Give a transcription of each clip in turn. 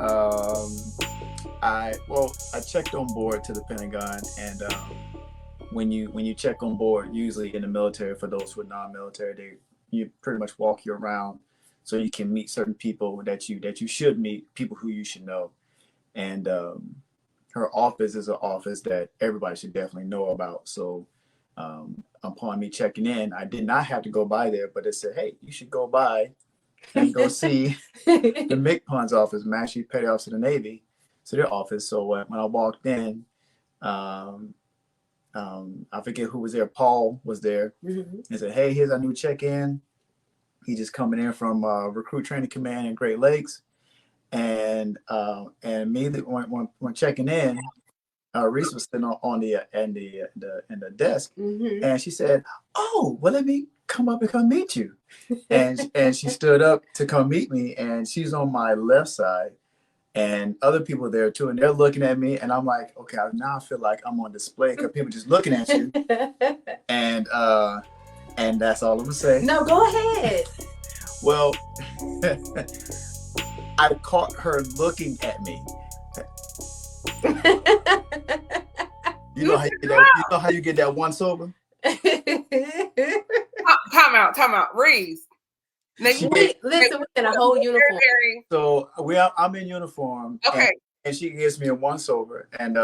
Um, I checked on board to the Pentagon, and when you check on board, usually in the military, for those who are non-military, you pretty much walk you around so you can meet certain people that you should meet, people who you should know. And her office is an office that everybody should definitely know about. So upon me checking in, I did not have to go by there, but it said, "Hey, you should go by and go see the MCPON's office, Master Petty Officer of the Navy, to their office." So when I walked in, um, I forget who was there. Paul was there. Mm-hmm. And said, "Hey, here's our new check-in. He's just coming in from Recruit Training Command in Great Lakes." And immediately when checking in, Reese was sitting on the desk, Mm-hmm. and she said, "Oh, well, let me come up and come meet you." And she stood up to come meet me, and she's on my left side, and other people there too, and they're looking at me, and I'm like, okay, now I feel like I'm on display because people just looking at you, and that's all I'm gonna say. No, go ahead. Well, I caught her looking at me. You know how you get that once over? Time out. Reese. Now listen, we're in a whole uniform. So I'm in uniform. Okay. And she gives me a once over, and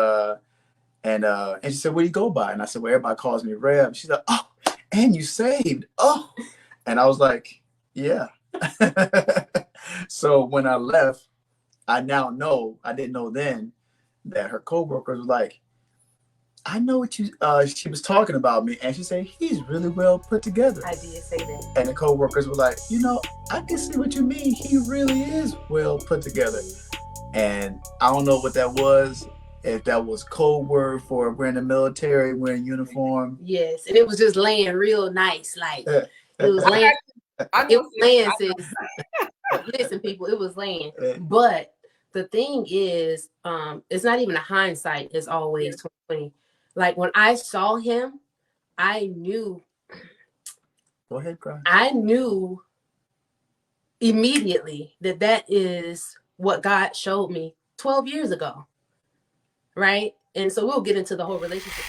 she said, "What do you go by?" And I said, "Well, everybody calls me Reb." She's like, "Oh, and you saved." Oh, and I was like, "Yeah." So when I left, I now know, I didn't know then, that her coworkers were like, "I know what you," she was talking about me, and she said, "He's really well put together." I did say that. And the coworkers were like, "I can see what you mean. He really is well put together." And I don't know what that was, if that was code word for we're in the military, we're in uniform. Yes, and it was just laying real nice, like it was laying. It was laying, sis. Listen, people, it was laying. But the thing is, it's not even a hindsight. It's always 2020. Like when I saw him, I knew. Go ahead, cry. I knew immediately that is what God showed me 12 years ago, right? And so we'll get into the whole relationship.